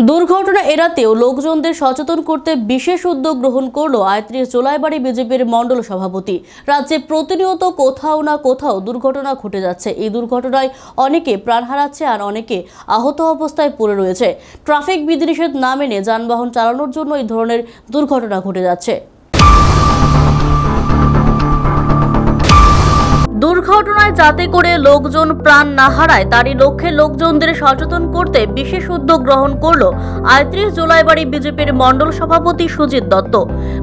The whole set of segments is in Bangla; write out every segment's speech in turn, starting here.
দুর্ঘটনা এড়াতেও লোকজনদের সচেতন করতে বিশেষ উদ্যোগ গ্রহণ করল ৩৮ জোলাইবাড়ি বিজেপির মণ্ডল সভাপতি। রাজ্যে প্রতিনিয়ত কোথাও না কোথাও দুর্ঘটনা ঘটে যাচ্ছে। এই দুর্ঘটনায় অনেকে প্রাণ হারাচ্ছে আর অনেকে আহত অবস্থায় পড়ে রয়েছে। ট্রাফিক বিধিনিষেধ না মেনে যানবাহন চালানোর জন্য এই ধরনের দুর্ঘটনা ঘটে যাচ্ছে। দুর্ঘটনায় যাতে করে লোকজন প্রাণ না হারায় তারই লক্ষ্যে লোকজনদের সচেতন করতে বিশেষ উদ্যোগ গ্রহণ করল ৩৮ জোলাইবাড়ি বিজেপির মণ্ডল সভাপতি সুজিত দত্ত।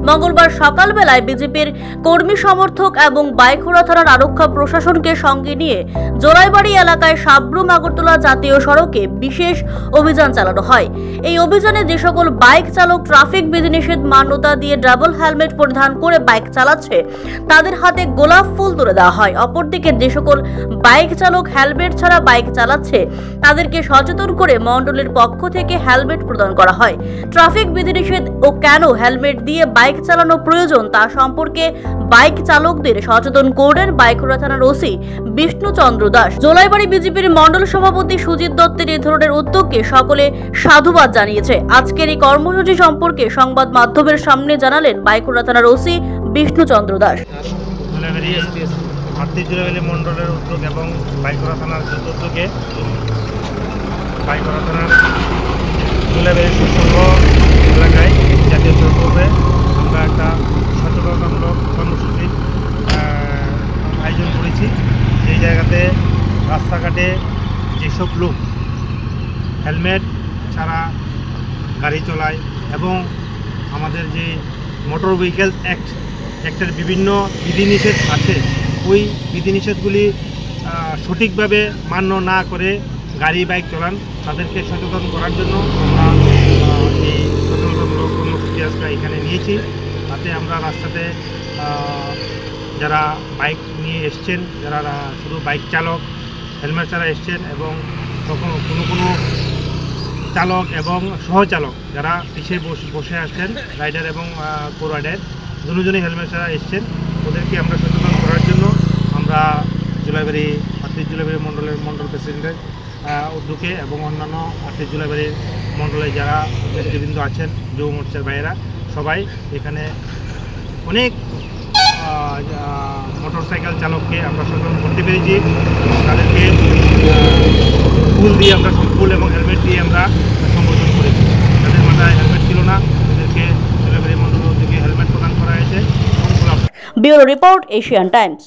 মঙ্গলবার সকালবেলায় বিজেপির কর্মী সমর্থক এবং বাইখোড়া থানার আরক্ষা প্রশাসনকে সঙ্গে নিয়ে জোলাইবাড়ি এলাকায় সাবরুম আগরতলা জাতীয় সড়কে বিশেষ অভিযান চালানো হয়। এই অভিযানে যে সকল বাইক চালক ট্রাফিক বিধিনিষেধ মান্যতা দিয়ে ডাবল হেলমেট পরিধান করে বাইক চালাচ্ছে তাদের হাতে গোলাপ ফুল তুলে দেওয়া হয়। অপরদিকে যে সকল বাইক চালক হেলমেট ছাড়া বাইক চালাচ্ছে তাদেরকে সচেতন করে মণ্ডলের পক্ষ থেকে হেলমেট প্রদান করা হয়। ট্রাফিক বিধিনিষেধ ও কেন হেলমেট দিয়ে বাইক চালানো প্রয়োজন তা সম্পর্কে বাইক চালকদের সচেতন করলেন বাইখোড়া থানার ওসি বিষ্ণুচন্দ্র দাস। জোলাইবাড়ি বিজেপির মণ্ডল সভাপতি সুজিত দত্তের এই ধরনের উদ্যোগকে সকলে সাধুবাদ জানিয়েছে। আজকের এই কর্মসূচি সম্পর্কে সংবাদ মাধ্যমের সামনে জানালেন বাইখোড়া থানার ওসি বিষ্ণুচন্দ্র দাস। ৩৮ জোলাইবাড়ি মণ্ডলের উদ্যোগ এবং বাইখোড়া থানার উদ্যোগে বাইখোড়া থানার জোলাইবাড়ি সুসংঘ এলাকায় জাতীয় সড়কে আমরা একটা সচেতনতামূলক কর্মসূচির আয়োজন করেছি। সেই জায়গাতে রাস্তাঘাটে যেসব লোক হেলমেট ছাড়া গাড়ি চলায় এবং আমাদের যে মোটর ভেহিকেলস অ্যাক্টের বিভিন্ন বিধিনিষেধ আছে ওই বিধিনিষেধগুলি সঠিকভাবে মান্য না করে গাড়ি বাইক চালান তাদেরকে সচেতন করার জন্য আমরা এই সচেতনতামূলক কর্মসূচি আজকে এখানে নিয়েছি। তাতে আমরা রাস্তাতে যারা বাইক নিয়ে এসছেন, যারা শুধু বাইক চালক হেলমেট ছাড়া এসছেন এবং কোনো চালক এবং সহচালক যারা পিছিয়ে বসে আসছেন রাইডার এবং কো রাইডার দুজনেই হেলমেট ছাড়া এসছেন ওদেরকে আমরা সচেতন করার জন্য আমরা জোলাইবাড়ি ৩৮ জোলাইবাড়ি মণ্ডল প্রেসিডেন্টের উদ্যোগে এবং অন্যান্য ৩৮ জোলাইবাড়ি মণ্ডলে যারা নেতৃবৃন্দ আছেন যুব মোর্চার ভাইয়েরা সবাই এখানে অনেক মোটরসাইকেল চালককে আমরা সচেতন করতে পেরেছি। তাদেরকে ফুল দিয়ে আমরা ফুল এবং হেলমেট দিয়ে আমরা সম্বোধন করেছি। যাদের মাথায় হেলমেট ছিল না তাদেরকে জোলাইবাড়ি মণ্ডল থেকে হেলমেট প্রদান করা হয়েছে। Bureau report, Asian Times.